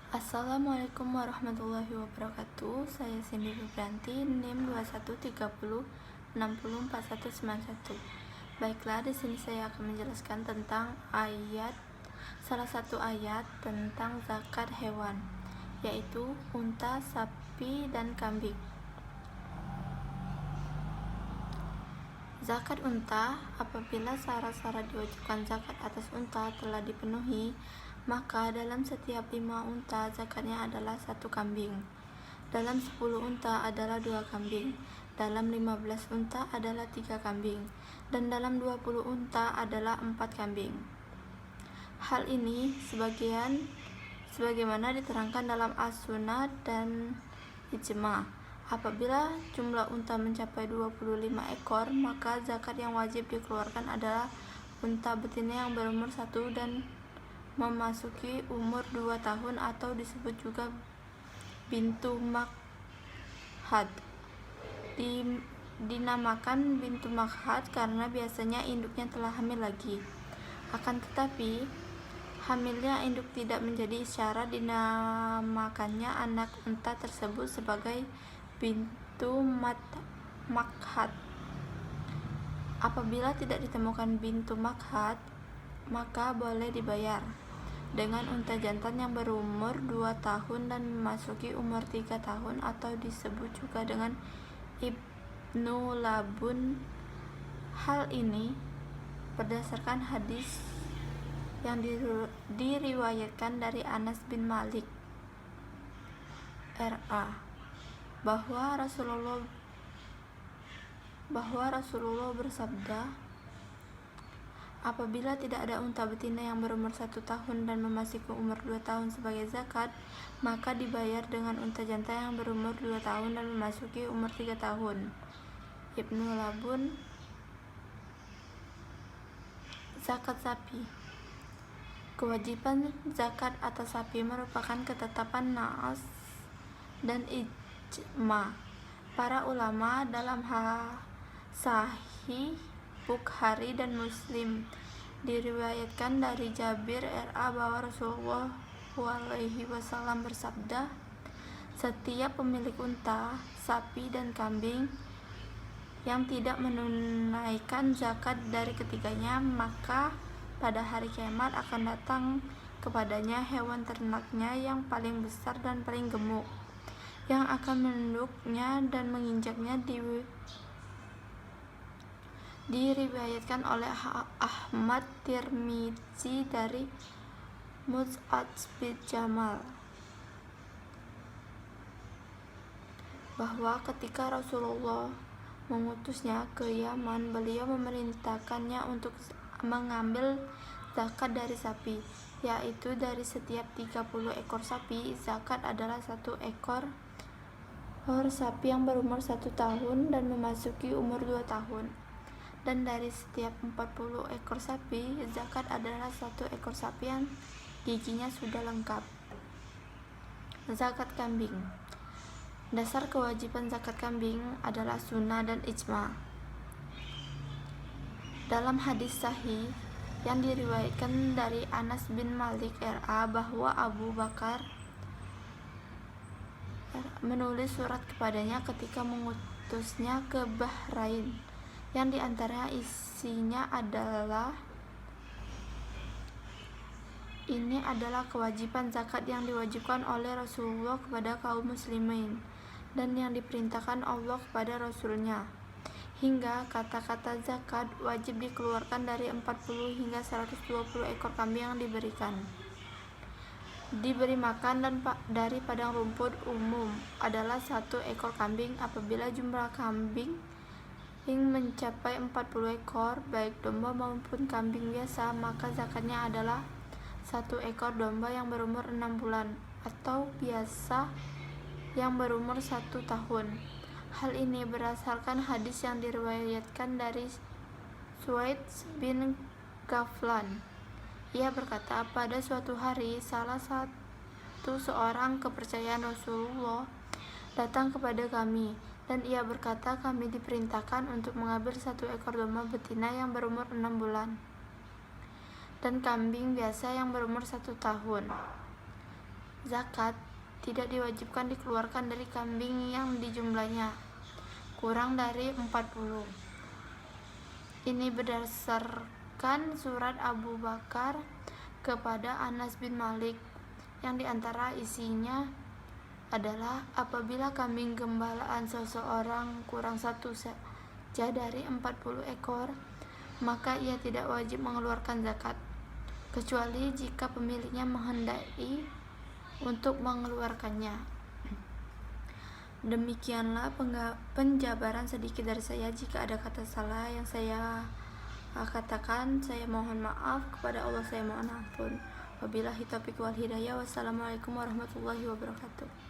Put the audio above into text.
Assalamualaikum warahmatullahi wabarakatuh. Saya Cindy Febranti, NIM 2130604191. Baiklah, di sini saya akan menjelaskan tentang salah satu ayat tentang zakat hewan, yaitu unta, sapi, dan kambing. Zakat unta. Apabila syarat-syarat diwajibkan zakat atas unta telah dipenuhi, maka dalam setiap 5 unta zakatnya adalah 1 kambing, dalam 10 unta adalah 2 kambing, dalam 15 unta adalah 3 kambing, dan dalam 20 unta adalah 4 kambing. Hal ini sebagaimana diterangkan dalam As-Sunnah dan Ijma'. Apabila jumlah unta mencapai 25 ekor, maka zakat yang wajib dikeluarkan adalah unta betina yang berumur 1 dan memasuki umur 2 tahun atau disebut juga bintu makhad. Dinamakan bintu makhad karena biasanya induknya telah hamil lagi. Akan tetapi, hamilnya induk tidak menjadi isyarat dinamakannya anak unta tersebut sebagai bintu makhad. Apabila tidak ditemukan bintu makhad, maka boleh dibayar dengan unta jantan yang berumur 2 tahun dan memasuki umur 3 tahun atau disebut juga dengan ibnu labun. Hal ini berdasarkan hadis yang diriwayatkan dari Anas bin Malik R.A. bahwa Rasulullah bersabda, apabila tidak ada unta betina yang berumur 1 tahun dan memasuki umur 2 tahun sebagai zakat, maka dibayar dengan unta jantan yang berumur 2 tahun dan memasuki umur 3 tahun. Ibnu Labun. Zakat sapi. Kewajiban zakat atas sapi merupakan ketetapan Nas dan Ijma' para ulama dalam Sahih Bukhari dan Muslim. Diriwayatkan dari Jabir R.A. bahwa Rasulullah SAW bersabda, setiap pemilik unta, sapi, dan kambing yang tidak menunaikan zakat dari ketiganya, maka pada hari kiamat akan datang kepadanya hewan ternaknya yang paling besar dan paling gemuk, yang akan menunduknya dan menginjaknya. Diriwayatkan oleh Ahmad Tirmizi dari Mus'ad bin Jamal bahwa ketika Rasulullah mengutusnya ke Yaman, beliau memerintahkannya untuk mengambil zakat dari sapi, yaitu dari setiap 30 ekor sapi, zakat adalah 1 ekor sapi yang berumur 1 tahun dan memasuki umur 2 tahun. Dan dari setiap 40 ekor sapi, zakat adalah 1 ekor sapi yang giginya sudah lengkap. Zakat kambing. Dasar kewajiban zakat kambing adalah sunnah dan ijma'. Dalam hadis sahih yang diriwayatkan dari Anas bin Malik R.A. bahwa Abu Bakar menulis surat kepadanya ketika mengutusnya ke Bahrain, yang diantara isinya adalah ini adalah kewajiban zakat yang diwajibkan oleh Rasulullah kepada kaum muslimin dan yang diperintahkan Allah kepada Rasulnya, hingga kata-kata zakat wajib dikeluarkan dari 40 hingga 120 ekor kambing yang diberi makan dan dari padang rumput umum adalah 1 ekor kambing. Apabila jumlah kambing mencapai 40 ekor, baik domba maupun kambing biasa, maka zakatnya adalah 1 ekor domba yang berumur 6 bulan atau biasa yang berumur 1 tahun. Hal ini berdasarkan hadis yang diriwayatkan dari Suwaid bin Ghaflan. Ia berkata, pada suatu hari seorang kepercayaan Rasulullah datang kepada kami, dan ia berkata, kami diperintahkan untuk mengambil 1 ekor domba betina yang berumur 6 bulan dan kambing biasa yang berumur 1 tahun. Zakat tidak diwajibkan dikeluarkan dari kambing yang dijumlahnya kurang dari 40. Ini berdasarkan surat Abu Bakar kepada Anas bin Malik yang diantara isinya adalah apabila kambing gembalaan seseorang kurang satu saja dari 40 ekor, maka ia tidak wajib mengeluarkan zakat, kecuali jika pemiliknya menghendaki untuk mengeluarkannya. Demikianlah penjabaran sedikit dari saya. Jika ada kata salah yang saya katakan, saya mohon maaf. Kepada Allah saya mohon ampun. Wabillahi taufiq wal hidayah. Wassalamualaikum warahmatullahi wabarakatuh.